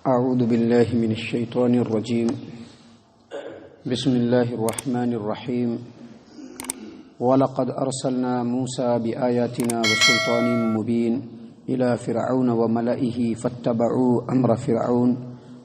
اعوذ باللہ من الشیطان الرجیم بسم اللہ الرحمن الرحیم وَلَقَدْ أَرْسَلْنَا مُوسَى بِآيَاتِنَا وَسُلْطَانٍ مُبِينٍ إِلَى فِرْعَوْنَ وَمَلَئِهِ فَاتَّبَعُوا أَمْرَ فِرْعَوْنَ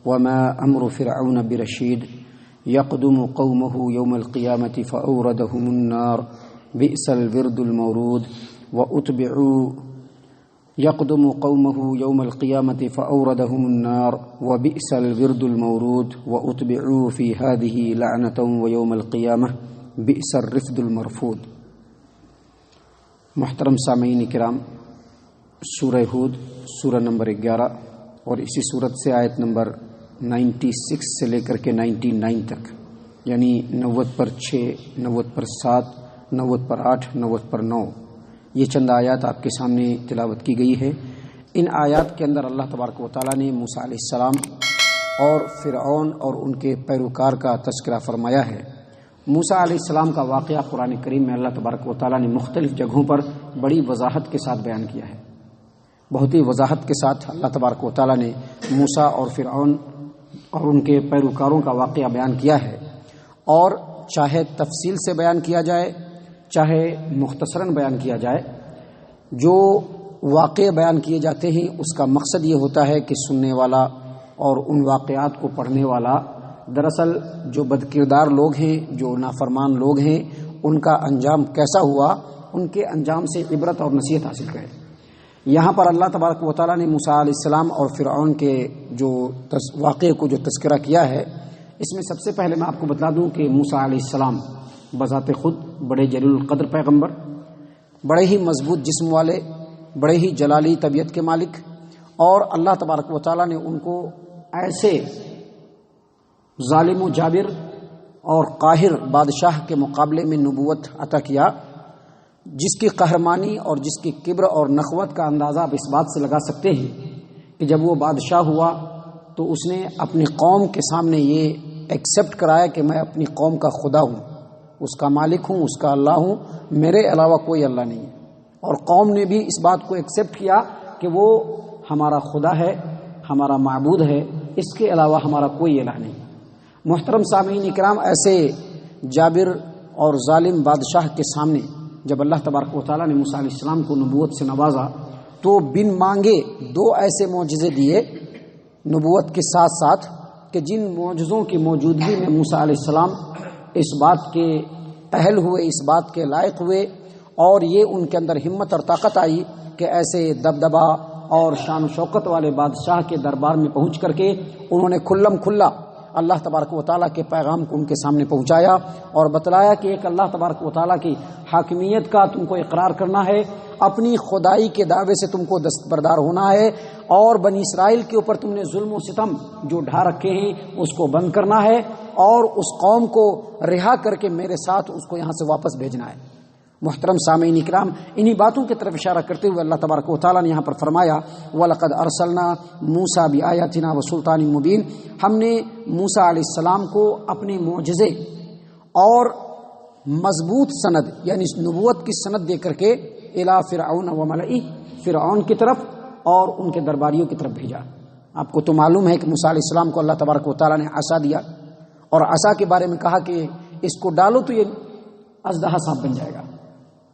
وَمَا أَمْرُ فِرْعَوْنَ بِرَشِيدٍ يَقْدُمُ قَوْمَهُ يَوْمَ الْقِيَامَةِ فَأَوْرَدَهُمُ النَّارَ بِئْسَ الْوِرْدُ الْمَوْرُودُ وَأُتْبِعُوا يقدم قومه يوم القيامة فأوردهم النار وبئس الورد المورود وأتبعوا في هذه لعنة ويوم القيامة بئس الرفد المرفود۔ محترم سامعین کرام، سورہ ہود سورہ نمبر 11 اور اسی صورت سے آیت نمبر 96 سے لے کر کے 99 تک، یعنی 90 پر 6، 90 پر 7، 90 پر 8، 90 پر 9، یہ چند آیات آپ کے سامنے تلاوت کی گئی ہے۔ ان آیات کے اندر اللہ تبارک و تعالیٰ نے موسیٰ علیہ السلام اور فرعون اور ان کے پیروکار کا تذکرہ فرمایا ہے۔ موسیٰ علیہ السلام کا واقعہ قرآن کریم میں اللہ تبارک و تعالیٰ نے مختلف جگہوں پر بڑی وضاحت کے ساتھ بیان کیا ہے۔ بہت ہی وضاحت کے ساتھ اللہ تبارک و تعالیٰ نے موسیٰ اور فرعون اور ان کے پیروکاروں کا واقعہ بیان کیا ہے، اور چاہے تفصیل سے بیان کیا جائے چاہے مختصراً بیان کیا جائے، جو واقعے بیان کیے جاتے ہیں اس کا مقصد یہ ہوتا ہے کہ سننے والا اور ان واقعات کو پڑھنے والا دراصل جو بدکردار لوگ ہیں، جو نافرمان لوگ ہیں، ان کا انجام کیسا ہوا، ان کے انجام سے عبرت اور نصیحت حاصل کرے۔ یہاں پر اللہ تبارک و تعالیٰ نے موسیٰ علیہ السلام اور فرعون کے جو واقعے کو جو تذکرہ کیا ہے، اس میں سب سے پہلے میں آپ کو بتلا دوں کہ موسیٰ علیہ السلام بذات خود بڑے جلیل القدر پیغمبر، بڑے ہی مضبوط جسم والے، بڑے ہی جلالی طبیعت کے مالک، اور اللہ تبارک و تعالیٰ نے ان کو ایسے ظالم و جابر اور قاہر بادشاہ کے مقابلے میں نبوت عطا کیا، جس کی قہرمانی اور جس کی کبر اور نخوت کا اندازہ آپ اس بات سے لگا سکتے ہیں کہ جب وہ بادشاہ ہوا تو اس نے اپنی قوم کے سامنے یہ ایکسیپٹ کرایا کہ میں اپنی قوم کا خدا ہوں، اس کا مالک ہوں، اس کا اللہ ہوں، میرے علاوہ کوئی اللہ نہیں ہے۔ اور قوم نے بھی اس بات کو ایکسیپٹ کیا کہ وہ ہمارا خدا ہے، ہمارا معبود ہے، اس کے علاوہ ہمارا کوئی الہ نہیں۔ محترم سامعین کرام، ایسے جابر اور ظالم بادشاہ کے سامنے جب اللہ تبارک و تعالیٰ نے موسیٰ علیہ السلام کو نبوت سے نوازا تو بن مانگے 2 ایسے معجزے دیے نبوت کے ساتھ ساتھ کہ جن معجزوں کی موجودگی میں موسیٰ علیہ السلام اس بات کے اہل ہوئے، اس بات کے لائق ہوئے، اور یہ ان کے اندر ہمت اور طاقت آئی کہ ایسے دبدبا اور شان و شوکت والے بادشاہ کے دربار میں پہنچ کر کے انہوں نے کھلم کھلا اللہ تبارک و تعالیٰ کے پیغام کو ان کے سامنے پہنچایا اور بتلایا کہ ایک اللہ تبارک و تعالیٰ کی حاکمیت کا تم کو اقرار کرنا ہے، اپنی خدائی کے دعوے سے تم کو دستبردار ہونا ہے، اور بنی اسرائیل کے اوپر تم نے ظلم و ستم جو ڈھا رکھے ہیں اس کو بند کرنا ہے، اور اس قوم کو رہا کر کے میرے ساتھ اس کو یہاں سے واپس بھیجنا ہے۔ محترم سامعین کرام، انہی باتوں کی طرف اشارہ کرتے ہوئے اللہ تبارک و تعالیٰ نے یہاں پر فرمایا وَلَقَدْ أَرْسَلْنَا مُوسَى بِآيَاتِنَا وَسُلْطَانٍ مُبِينٍ، ہم نے موسیٰ علیہ السلام کو اپنے معجزے اور مضبوط سند یعنی نبوت کی سند دے کر کے الی فرعون وملئہ، فرعون کی طرف اور ان کے درباریوں کی طرف بھیجا۔ آپ کو تو معلوم ہے کہ موسیٰ علیہ السلام کو اللہ تبارک و تعالیٰ نے عصا دیا، اور عصا کے بارے میں کہا کہ اس کو ڈالو تو یہ اژدہا سانپ بن جائے گا،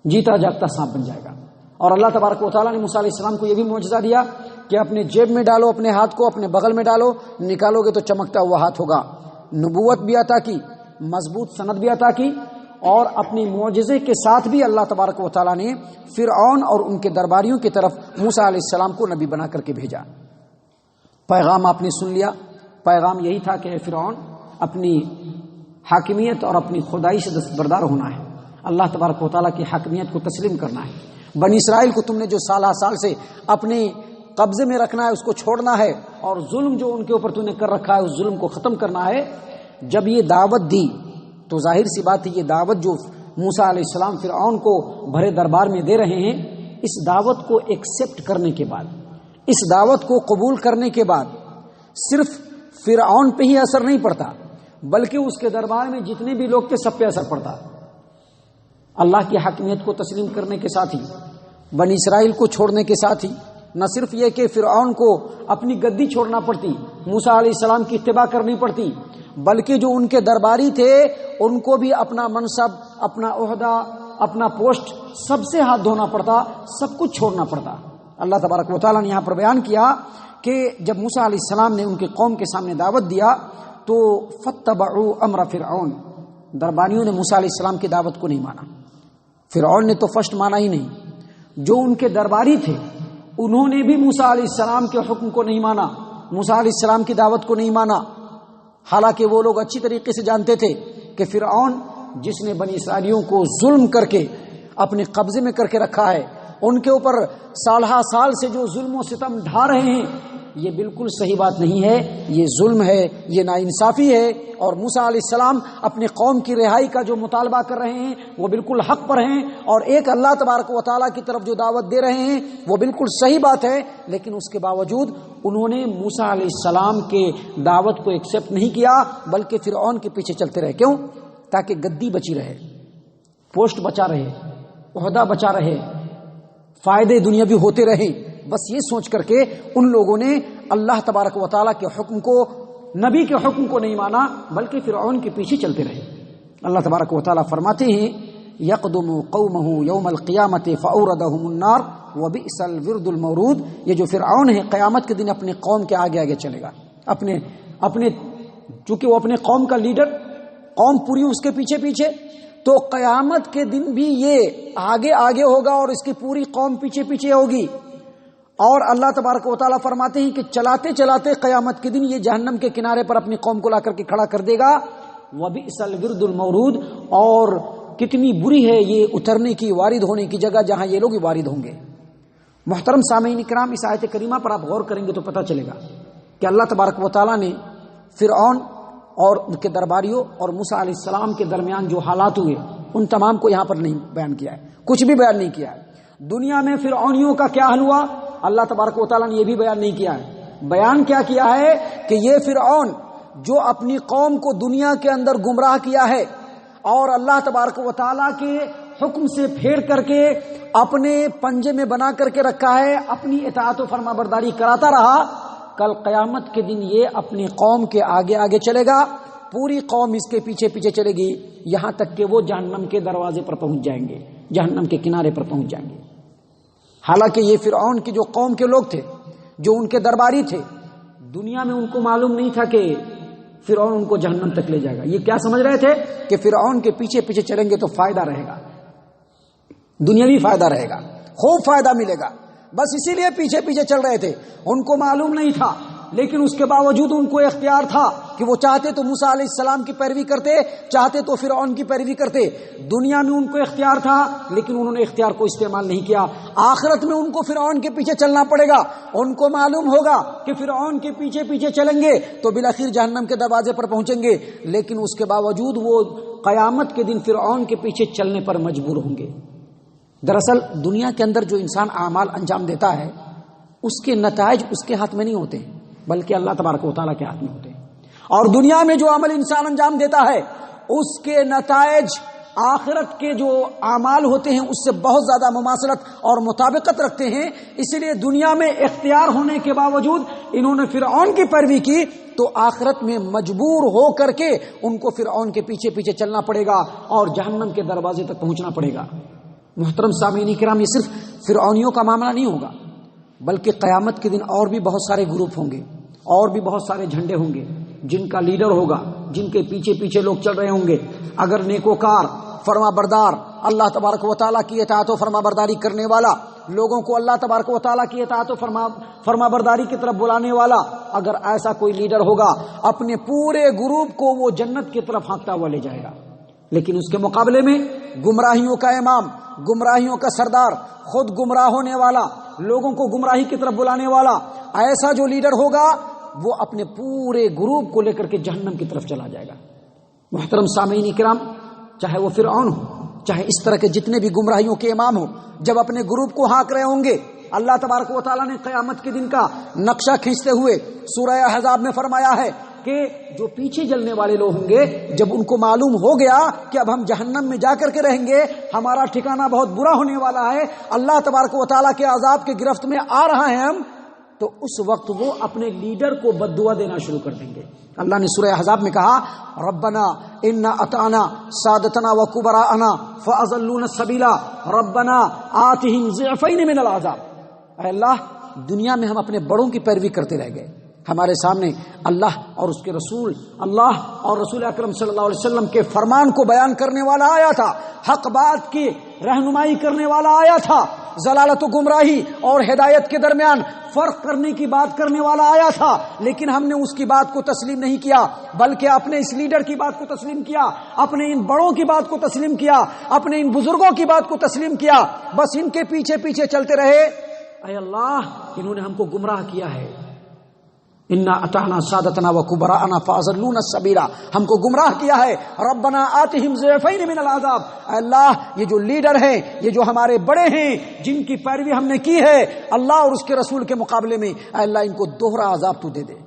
جیتا جاگتا سانپ بن جائے گا۔ اور اللہ تبارک و تعالیٰ نے موسیٰ علیہ السلام کو یہ بھی معجزہ دیا کہ اپنے جیب میں ڈالو، اپنے ہاتھ کو اپنے بغل میں ڈالو، نکالو گے تو چمکتا ہوا ہاتھ ہوگا۔ نبوت بھی عطا کی، مضبوط سند بھی عطا کی، اور اپنی معجزے کے ساتھ بھی اللہ تبارک و تعالیٰ نے فرعون اور ان کے درباریوں کی طرف موسیٰ علیہ السلام کو نبی بنا کر کے بھیجا۔ پیغام آپ نے سن لیا، پیغام یہی تھا کہ فرعون اپنی حاکمیت اور اپنی خدائی سے دستبردار ہونا ہے، اللہ تبارک و تعالیٰ کی حاکمیت کو تسلیم کرنا ہے۔ بنی اسرائیل کو تم نے جو سالہ سال سے اپنے قبضے میں رکھنا ہے اس کو چھوڑنا ہے، اور ظلم جو ان کے اوپر تم نے کر رکھا ہے اس ظلم کو ختم کرنا ہے۔ جب یہ دعوت دی تو ظاہر سی بات ہے، یہ دعوت جو موسیٰ علیہ السلام فرعون کو بھرے دربار میں دے رہے ہیں، اس دعوت کو ایکسیپٹ کرنے کے بعد، اس دعوت کو قبول کرنے کے بعد صرف فرعون پہ ہی اثر نہیں پڑتا، بلکہ اس کے دربار میں جتنے بھی لوگ تھے سب پہ اثر پڑتا۔ اللہ کی حاکمیت کو تسلیم کرنے کے ساتھ ہی، بنی اسرائیل کو چھوڑنے کے ساتھ ہی، نہ صرف یہ کہ فرعون کو اپنی گدی چھوڑنا پڑتی، موسیٰ علیہ السلام کی اتباع کرنی پڑتی، بلکہ جو ان کے درباری تھے ان کو بھی اپنا منصب، اپنا عہدہ، اپنا پوسٹ سب سے ہاتھ دھونا پڑتا، سب کچھ چھوڑنا پڑتا۔ اللہ تبارک و تعالیٰ نے یہاں پر بیان کیا کہ جب موسیٰ علیہ السلام نے ان کی قوم کے سامنے دعوت دیا تو فاتبعوا امر فرعون، درباریوں نے موسیٰ علیہ السلام کی دعوت کو نہیں مانا۔ فرعون نے تو فرسٹ مانا ہی نہیں، جو ان کے درباری تھے انہوں نے بھی موسیٰ علیہ السلام کے حکم کو نہیں مانا، موسیٰ علیہ السلام کی دعوت کو نہیں مانا، حالانکہ وہ لوگ اچھی طریقے سے جانتے تھے کہ فرعون جس نے بنی اسرائیلیوں کو ظلم کر کے اپنے قبضے میں کر کے رکھا ہے، ان کے اوپر سالہ سال سے جو ظلم و ستم ڈھا رہے ہیں، یہ بالکل صحیح بات نہیں ہے، یہ ظلم ہے، یہ ناانصافی ہے، اور موسیٰ علیہ السلام اپنے قوم کی رہائی کا جو مطالبہ کر رہے ہیں وہ بالکل حق پر ہیں، اور ایک اللہ تبارک و تعالیٰ کی طرف جو دعوت دے رہے ہیں وہ بالکل صحیح بات ہے، لیکن اس کے باوجود انہوں نے موسیٰ علیہ السلام کے دعوت کو ایکسیپٹ نہیں کیا، بلکہ فرعون کے پیچھے چلتے رہے۔ کیوں؟ تاکہ گدی بچی رہے، پوسٹ بچا رہے، عہدہ بچا رہے، فائدے دنیاوی ہوتے رہے، بس یہ سوچ کر کے ان لوگوں نے اللہ تبارک و تعالیٰ کے حکم کو، نبی کے حکم کو نہیں مانا، بلکہ فرعون کے پیچھے چلتے رہے۔ اللہ تبارک و تعالیٰ فرماتے ہیں یقدم قومہ یوم القیامت فاوردہم النار وبئس الورد المورود، یہ جو فرعون ہے قیامت کے دن اپنے قوم کے آگے آگے چلے گا، اپنے چونکہ وہ اپنے قوم کا لیڈر، قوم پوری اس کے پیچھے پیچھے، تو قیامت کے دن بھی یہ آگے آگے ہوگا اور اس کی پوری قوم پیچھے پیچھے ہوگی۔ اور اللہ تبارک و تعالیٰ فرماتے ہیں کہ چلاتے چلاتے قیامت کے دن یہ جہنم کے کنارے پر اپنی قوم کو لا کر کے کھڑا کر دے گا۔ وبئس الورد المورود، اور کتنی بری ہے یہ اترنے کی، وارد ہونے کی جگہ جہاں یہ لوگ وارد ہوں گے۔ محترم سامعین کرام، اس آیت کریمہ پر آپ غور کریں گے تو پتہ چلے گا کہ اللہ تبارک و تعالیٰ نے فرعون اور ان کے درباریوں اور موسیٰ علیہ السلام کے درمیان جو حالات ہوئے ان تمام کو یہاں پر نہیں بیان کیا ہے، کچھ بھی بیان نہیں کیا ہے۔ دنیا میں فرعونیوں کا کیا حل ہوا اللہ تبارک و تعالیٰ نے یہ بھی بیان نہیں کیا ہے۔ بیان کیا کیا ہے کہ یہ فرعون جو اپنی قوم کو دنیا کے اندر گمراہ کیا ہے اور اللہ تبارک و تعالیٰ کے حکم سے پھیر کر کے اپنے پنجے میں بنا کر کے رکھا ہے، اپنی اطاعت و فرما برداری کراتا رہا، کل قیامت کے دن یہ اپنی قوم کے آگے آگے چلے گا، پوری قوم اس کے پیچھے پیچھے چلے گی، یہاں تک کہ وہ جہنم کے دروازے پر پہنچ جائیں گے، جہنم کے کنارے پر پہنچ جائیں گے۔ حالانکہ یہ فرعون کی جو قوم کے لوگ تھے، جو ان کے درباری تھے، دنیا میں ان کو معلوم نہیں تھا کہ فرعون ان کو جہنم تک لے جائے گا۔ یہ کیا سمجھ رہے تھے کہ فرعون کے پیچھے پیچھے چلیں گے تو فائدہ رہے گا، دنیاوی فائدہ رہے گا، خوب فائدہ ملے گا، بس اسی لیے پیچھے پیچھے چل رہے تھے۔ ان کو معلوم نہیں تھا، لیکن اس کے باوجود ان کو اختیار تھا کہ وہ چاہتے تو موسیٰ علیہ السلام کی پیروی کرتے، چاہتے تو فرعون کی پیروی کرتے۔ دنیا میں ان کو اختیار تھا، لیکن انہوں نے اختیار کو استعمال نہیں کیا۔ آخرت میں ان کو فرعون کے پیچھے چلنا پڑے گا، ان کو معلوم ہوگا کہ فرعون کے پیچھے پیچھے چلیں گے تو بالآخر جہنم کے دروازے پر پہنچیں گے، لیکن اس کے باوجود وہ قیامت کے دن فرعون کے پیچھے چلنے پر مجبور ہوں گے۔ دراصل دنیا کے اندر جو انسان اعمال انجام دیتا ہے اس کے نتائج اس کے ہاتھ میں نہیں ہوتے، بلکہ اللہ تبارک و تعالیٰ کے ہاتھ میں ہوتے ہیں۔ اور دنیا میں جو عمل انسان انجام دیتا ہے اس کے نتائج آخرت کے جو اعمال ہوتے ہیں اس سے بہت زیادہ مماثلت اور مطابقت رکھتے ہیں۔ اسی لیے دنیا میں اختیار ہونے کے باوجود انہوں نے فرعون کی پیروی کی تو آخرت میں مجبور ہو کر کے ان کو فرعون کے پیچھے پیچھے چلنا پڑے گا اور جہنم کے دروازے تک پہنچنا پڑے گا۔ محترم سامعین کرام، یہ صرف فرعونیوں کا معاملہ نہیں ہوگا، بلکہ قیامت کے دن اور بھی بہت سارے گروپ ہوں گے، اور بھی بہت سارے جھنڈے ہوں گے جن کا لیڈر ہوگا، جن کے پیچھے پیچھے لوگ چل رہے ہوں گے۔ اگر نیکوکار، فرما بردار، اللہ تبارک و تعالیٰ کی اطاعت و فرما برداری کرنے والا، لوگوں کو اللہ تبارک و تعالیٰ کی اطاعت و فرما برداری کی طرف بلانے والا، اگر ایسا کوئی لیڈر ہوگا اپنے پورے گروپ کو وہ جنت کی طرف ہانکتا ہوا لے جائے گا۔ لیکن اس کے مقابلے میں گمراہیوں کا امام، گمراہیوں کا سردار، خود گمراہ ہونے والا، لوگوں کو گمراہی کی طرف بلانے والا ایسا جو لیڈر ہوگا وہ اپنے پورے گروپ کو لے کر کے جہنم کی طرف چلا جائے گا۔ محترم سامعین کرام، چاہے وہ فرعون ہو، چاہے اس طرح کے جتنے بھی گمراہیوں کے امام ہو، جب اپنے گروپ کو ہانک رہے ہوں گے، اللہ تبارک و تعالیٰ نے قیامت کے دن کا نقشہ کھینچتے ہوئے سورہ احزاب میں فرمایا ہے کہ جو پیچھے جلنے والے لوگ ہوں گے، جب ان کو معلوم ہو گیا کہ اب ہم جہنم میں جا کر کے رہیں گے، ہمارا ٹھکانہ بہت برا ہونے والا ہے، اللہ تبارک و تعالیٰ کے عذاب کے گرفت میں آ رہا ہے ہم، تو اس وقت وہ اپنے لیڈر کو بد دعا دینا شروع کر دیں گے. اللہ نے سورہ احزاب میں کہا ربنا انا اطعنا سادتنا وکبراءنا فاضلونا السبیل ربنا آتهم ضعفین من العذاب. اے اللہ دنیا میں ہم اپنے بڑوں کی پیروی کرتے رہ گئے، ہمارے سامنے اللہ اور اس کے رسول، اللہ اور رسول اکرم صلی اللہ علیہ وسلم کے فرمان کو بیان کرنے والا آیا تھا، حق بات کی رہنمائی کرنے والا آیا تھا، ضلالت و گمراہی اور ہدایت کے درمیان فرق کرنے کی بات کرنے والا آیا تھا، لیکن ہم نے اس کی بات کو تسلیم نہیں کیا، بلکہ اپنے اس لیڈر کی بات کو تسلیم کیا، اپنے ان بڑوں کی بات کو تسلیم کیا، اپنے ان بزرگوں کی بات کو تسلیم کیا، بس ان کے پیچھے پیچھے چلتے رہے. اے اللہ انہوں نے ہم کو گمراہ کیا ہے. انا اطعنا سادتنا وکبراءنا فاضلونا السبیل، ہم کو گمراہ کیا ہے. ربنا آتهم ضعفین من العذاب، اے اللہ یہ جو لیڈر ہیں، یہ جو ہمارے بڑے ہیں جن کی پیروی ہم نے کی ہے اللہ اور اس کے رسول کے مقابلے میں، اے اللہ ان کو دوہرا عذاب تو دے دے.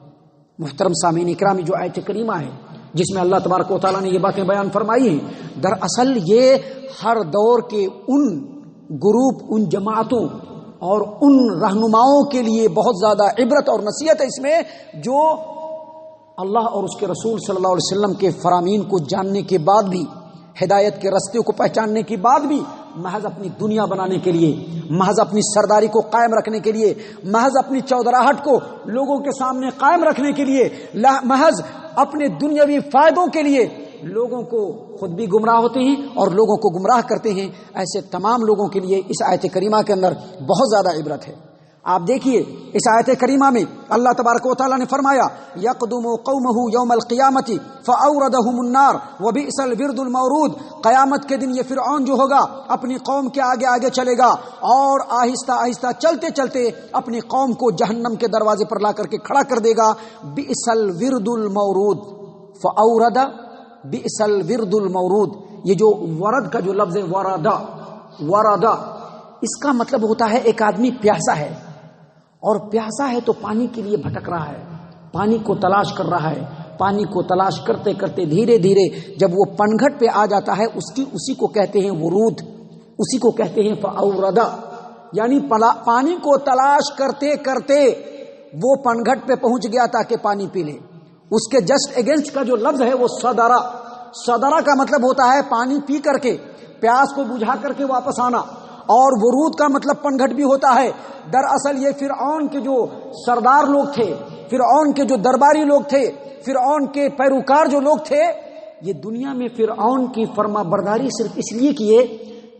محترم سامعین اکرامی، جو آیت کریمہ ہے جس میں اللہ تبارک و تعالیٰ نے یہ باتیں بیان فرمائی ہیں، دراصل یہ ہر دور کے ان گروپ، ان جماعتوں اور ان رہنماؤں کے لیے بہت زیادہ عبرت اور نصیحت ہے اس میں، جو اللہ اور اس کے رسول صلی اللہ علیہ وسلم کے فرامین کو جاننے کے بعد بھی، ہدایت کے راستے کو پہچاننے کے بعد بھی، محض اپنی دنیا بنانے کے لیے، محض اپنی سرداری کو قائم رکھنے کے لیے، محض اپنی چودراہٹ کو لوگوں کے سامنے قائم رکھنے کے لیے، محض اپنے دنیاوی فائدوں کے لیے لوگوں کو خود بھی گمراہ ہوتے ہیں اور لوگوں کو گمراہ کرتے ہیں. ایسے تمام لوگوں کے لیے اس آیت کریمہ کے اندر بہت زیادہ عبرت ہے. آپ دیکھیے اس آیت کریمہ میں اللہ تبارک و تعالیٰ نے فرمایا یقدم قومہ یوم القیامت فاوردہم النار وبئس الورد المورود. قیامت کے دن یہ فرعون جو ہوگا اپنی قوم کے آگے آگے چلے گا اور آہستہ آہستہ چلتے چلتے اپنی قوم کو جہنم کے دروازے پر لا کر کے کھڑا کر دے گا. بئس الورد المورود، فاورد بئس الورد المورود. یہ جو ورد کا جو لفظ ہے وردا، اس کا مطلب ہوتا ہے ایک آدمی پیاسا ہے، اور پیاسا ہے تو پانی کے لیے بھٹک رہا ہے، پانی کو تلاش کر رہا ہے. پانی کو تلاش کرتے کرتے دھیرے دھیرے جب وہ پنگھٹ پہ آ جاتا ہے اسی کو کہتے ہیں ورود، اسی کو کہتے ہیں فاوردا. یعنی پانی کو تلاش کرتے کرتے وہ پنگھٹ پہ پہنچ گیا تاکہ پانی پی لے. اس کے جسٹ اگینسٹ کا جو لفظ ہے وہ صدرہ کا مطلب ہوتا ہے پانی پی کر کے پیاس کو بجھا کر کے واپس آنا، اور ورود کا مطلب پنگھٹ بھی ہوتا ہے. دراصل یہ فرعون کے جو سردار لوگ تھے، فرعون کے جو درباری لوگ تھے، فرعون کے پیروکار جو لوگ تھے، یہ دنیا میں فرعون کی فرما برداری صرف اس لیے کیے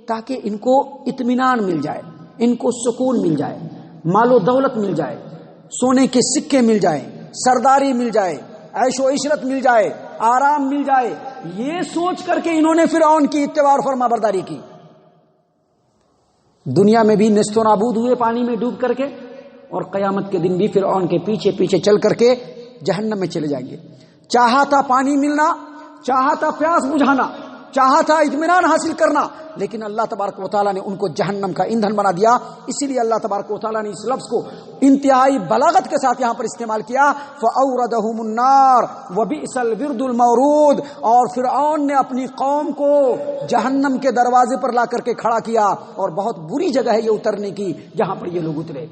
تاکہ ان کو اطمینان مل جائے، ان کو سکون مل جائے، مال و دولت مل جائے، سونے کے سکے مل جائیں، سرداری مل جائے، عیش و عشرت مل جائے، آرام مل جائے. یہ سوچ کر کے انہوں نے فرعون کی اتباع اور فرما برداری کی. دنیا میں بھی نیست و نابود ہوئے پانی میں ڈوب کر کے، اور قیامت کے دن بھی فرعون کے پیچھے پیچھے چل کر کے جہنم میں چلے جائیں گے. چاہا تھا پانی ملنا، چاہا تھا پیاس بجھانا، چاہا تھا اطمینان حاصل کرنا، لیکن اللہ تبارک و تعالیٰ نے ان کو جہنم کا ایندھن بنا دیا. اسی لیے اللہ تبارک و تعالیٰ نے اس لفظ کو انتہائی بلاغت کے ساتھ یہاں پر استعمال کیا، فَأَوْرَدَهُمُ النَّارِ وَبِئْسَ الْوِرْدُ الْمَوْرُودُ. اور فرعون نے اپنی قوم کو جہنم کے دروازے پر لا کر کے کھڑا کیا، اور بہت بری جگہ ہے یہ اترنے کی جہاں پر یہ لوگ اترے.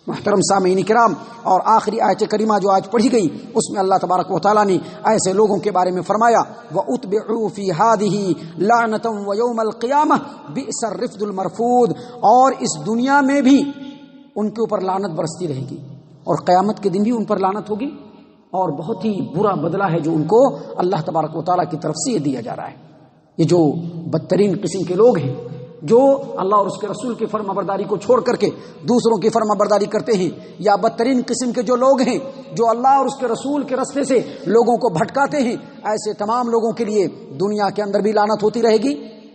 محترم سامعین کرام، اور آخری آیت کریمہ جو آج پڑھی گئی اس میں اللہ تبارک و تعالیٰ نے ایسے لوگوں کے بارے میں فرمایا وَأُتْبِعُوا فِي هَٰذِهِ لَعْنَةً وَيَوْمَ الْقِيَامَةِ بِئْسَ الرِّفْدُ الْمَرْفُودُ. اور اس دنیا میں بھی ان کے اوپر لعنت برستی رہے گی، اور قیامت کے دن بھی ان پر لعنت ہوگی، اور بہت ہی برا بدلہ ہے جو ان کو اللہ تبارک و تعالیٰ کی طرف سے دیا جا رہا ہے. یہ جو بدترین قسم کے لوگ ہیں، جو اللہ اور اس کے رسول کی فرما برداری کو چھوڑ کر کے دوسروں کی فرما برداری کرتے ہیں، یا بدترین قسم کے جو لوگ ہیں جو اللہ اور اس کے رسول کے راستے سے لوگوں کو بھٹکاتے ہیں، ایسے تمام لوگوں کے لیے دنیا کے اندر بھی لعنت ہوتی رہے گی،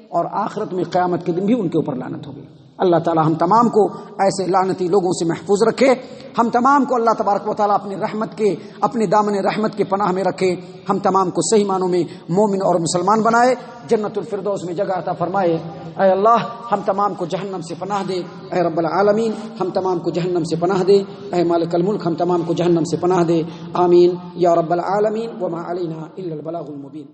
اور آخرت میں قیامت کے دن بھی ان کے اوپر لعنت ہوگی. اللہ تعالی ہم تمام کو ایسے لعنتی لوگوں سے محفوظ رکھے. ہم تمام کو اللہ تبارک و تعالیٰ اپنی رحمت کے، اپنے دامن رحمت کے پناہ میں رکھے. ہم تمام کو صحیح معنوں میں مومن اور مسلمان بنائے، جنت الفردوس میں جگہ عطا فرمائے. اے اللہ ہم تمام کو جہنم سے پناہ دے. اے رب العالمین ہم تمام کو جہنم سے پناہ دے. اے مالک الملک ہم تمام کو جہنم سے پناہ دے. آمین یا رب العالمین. وما علینا الا البلاغ المبین.